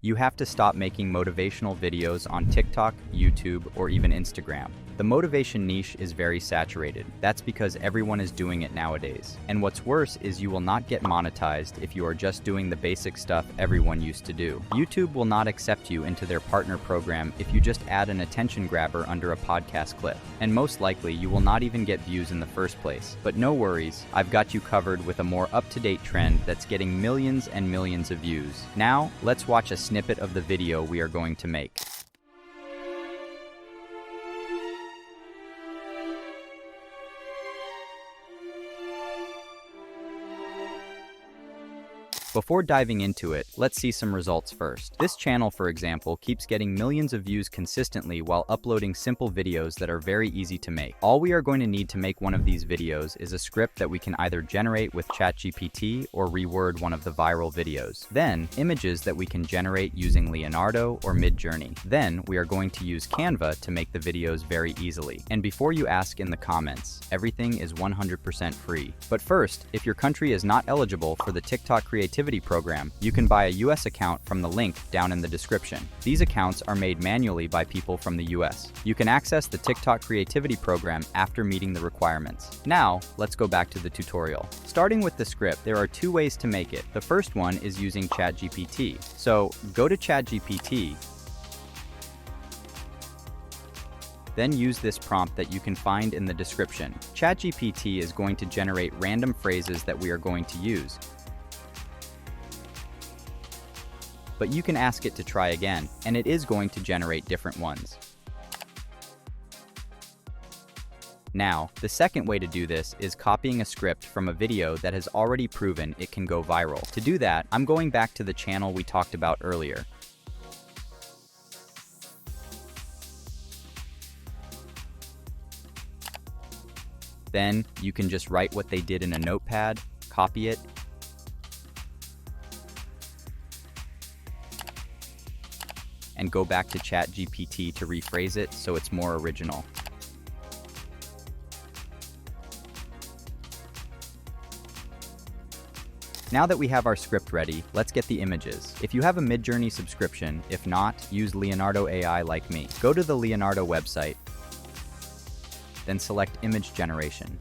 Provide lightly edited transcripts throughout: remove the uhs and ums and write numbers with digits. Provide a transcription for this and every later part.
You have to stop making motivational videos on TikTok, YouTube, or even Instagram. The motivation niche is very saturated. That's because everyone is doing it nowadays. And what's worse is you will not get monetized if you are just doing the basic stuff everyone used to do. YouTube will not accept you into their partner program if you just add an attention grabber under a podcast clip. And most likely, you will not even get views in the first place. But no worries, I've got you covered with a more up-to-date trend that's getting millions and millions of views. Now, let's watch a snippet of the video we are going to make. Before diving into it, let's see some results first. This channel, for example, keeps getting millions of views consistently while uploading simple videos that are very easy to make. All we are going to need to make one of these videos is a script that we can either generate with ChatGPT or reword one of the viral videos. Then, images that we can generate using Leonardo or Midjourney. Then, we are going to use Canva to make the videos very easily. And before you ask in the comments, everything is 100% free. But first, if your country is not eligible for the TikTok Creativity Program, you can buy a US account from the link down in the description. These accounts are made manually by people from the US. You can access the TikTok Creativity Program after meeting the requirements. Now, let's go back to the tutorial. Starting with the script, there are two ways to make it. The first one is using ChatGPT. So, go to ChatGPT, then use this prompt that you can find in the description. ChatGPT is going to generate random phrases that we are going to use. But you can ask it to try again, and it is going to generate different ones. Now, the second way to do this is copying a script from a video that has already proven it can go viral. To do that, I'm going back to the channel we talked about earlier. Then, you can just write what they did in a notepad, copy it, and go back to ChatGPT to rephrase it so it's more original. Now that we have our script ready, let's get the images. If you have a Midjourney subscription, if not, use Leonardo AI like me. Go to the Leonardo website, then select Image Generation.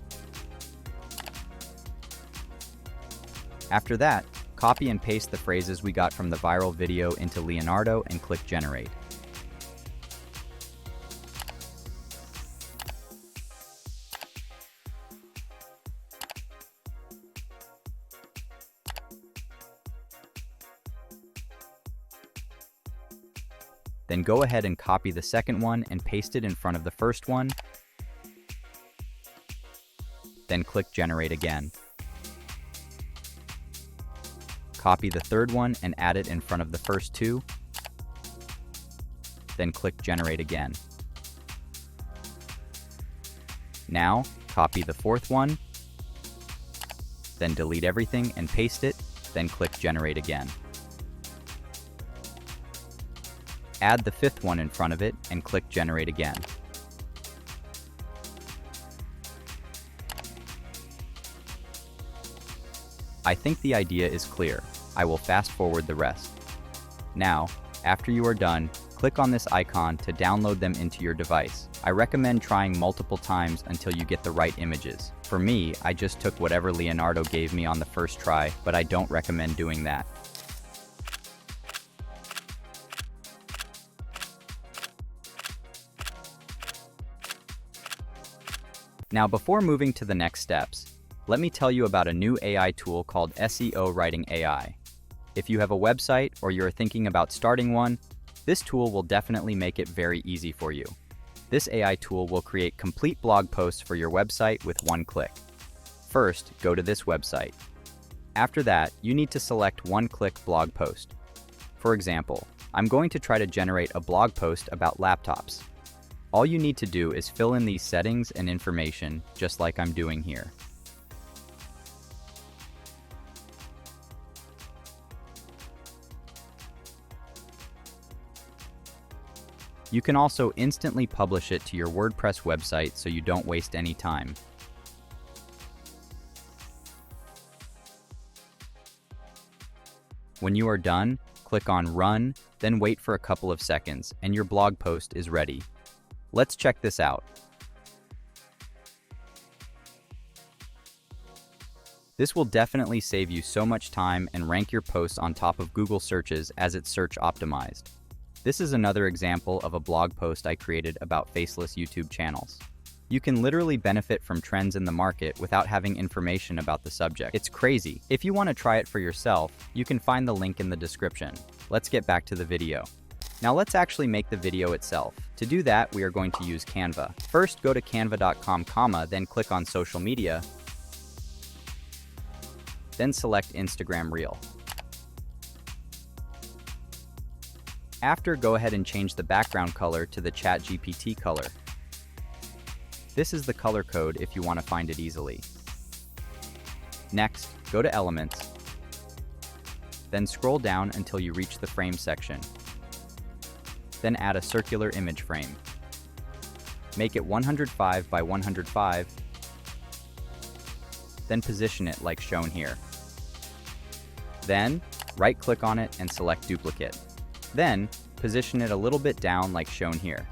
After that, copy and paste the phrases we got from the viral video into Leonardo and click Generate. Then go ahead and copy the second one and paste it in front of the first one. Then click Generate again. Copy the third one and add it in front of the first two. Then click Generate again. Now, copy the fourth one. Then delete everything and paste it. Then click Generate again. Add the fifth one in front of it and click Generate again. I think the idea is clear. I will fast forward the rest. Now, after you are done, click on this icon to download them into your device. I recommend trying multiple times until you get the right images. For me, I just took whatever Leonardo gave me on the first try, but I don't recommend doing that. Now, before moving to the next steps, let me tell you about a new AI tool called seowriting.ai. If you have a website or you're thinking about starting one, this tool will definitely make it very easy for you. This AI tool will create complete blog posts for your website with one click. First, go to this website. After that, you need to select one-click blog post. For example, I'm going to try to generate a blog post about laptops. All you need to do is fill in these settings and information, just like I'm doing here. You can also instantly publish it to your WordPress website so you don't waste any time. When you are done, click on Run, then wait for a couple of seconds, and your blog post is ready. Let's check this out. This will definitely save you so much time and rank your posts on top of Google searches as it's search optimized. This is another example of a blog post I created about faceless YouTube channels. You can literally benefit from trends in the market without having information about the subject. It's crazy. If you want to try it for yourself, you can find the link in the description. Let's get back to the video. Now let's actually make the video itself. To do that, we are going to use Canva. First, go to canva.com, then click on social media, then select Instagram Reel. After, go ahead and change the background color to the ChatGPT color. This is the color code if you want to find it easily. Next, go to Elements, then scroll down until you reach the frame section. Then add a circular image frame. Make it 105 by 105, then position it like shown here. Then, right-click on it and select Duplicate. Then, position it a little bit down like shown here.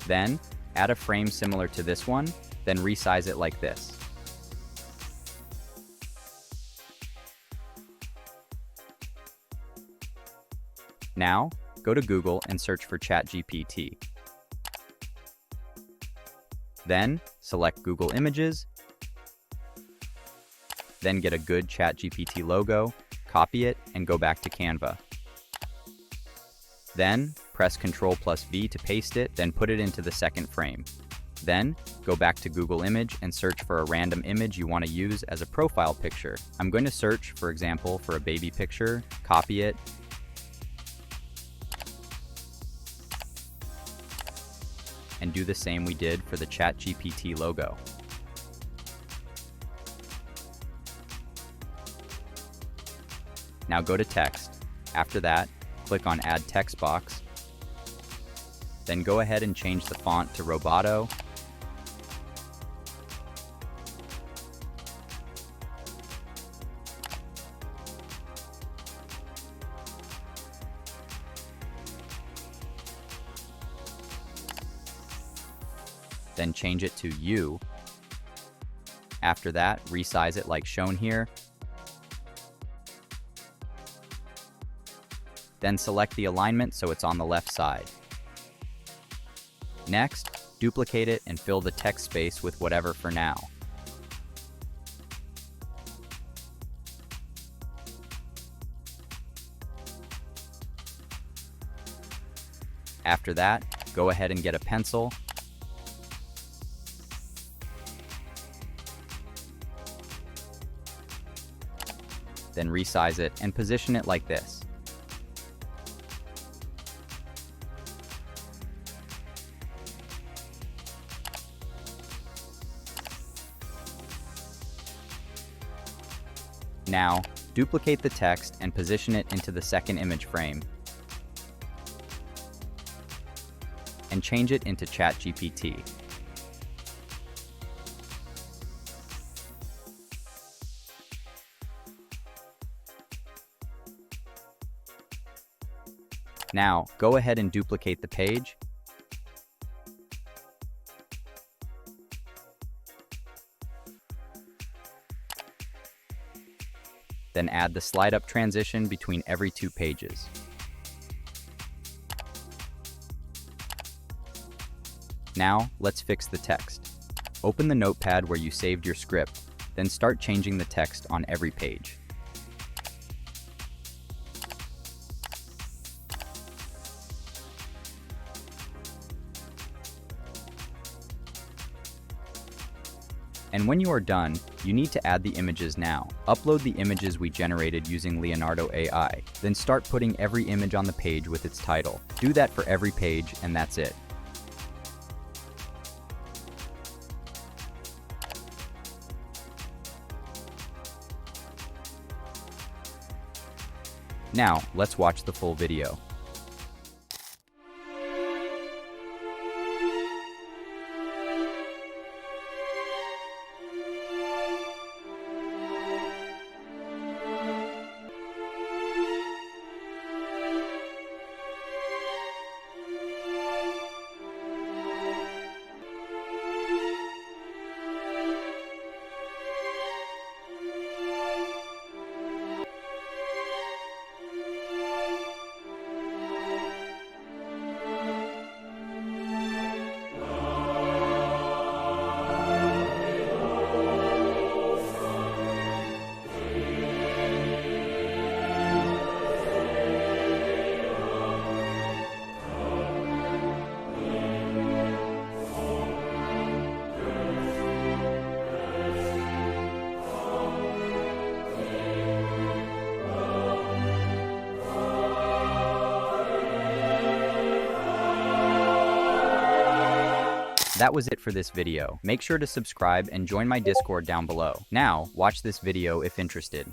Then, add a frame similar to this one, then resize it like this. Now, go to Google and search for ChatGPT. Then, select Google Images. Then get a good ChatGPT logo, copy it, and go back to Canva. Then, press Ctrl+V to paste it, then put it into the second frame. Then, go back to Google Image and search for a random image you want to use as a profile picture. I'm going to search, for example, for a baby picture, copy it, and do the same we did for the ChatGPT logo. Now go to Text. After that, click on Add Text Box. Then go ahead and change the font to Roboto. Then change it to U. After that, resize it like shown here. Then select the alignment so it's on the left side. Next, duplicate it and fill the text space with whatever for now. After that, go ahead and get a pencil. Then resize it and position it like this. Now, duplicate the text and position it into the second image frame. And change it into ChatGPT. Now, go ahead and duplicate the page. Then add the slide-up transition between every two pages. Now, let's fix the text. Open the notepad where you saved your script, then start changing the text on every page. And when you are done, you need to add the images now. Upload the images we generated using Leonardo AI, then start putting every image on the page with its title. Do that for every page, and that's it. Now, let's watch the full video. That was it for this video. Make sure to subscribe and join my Discord down below. Now, watch this video if interested.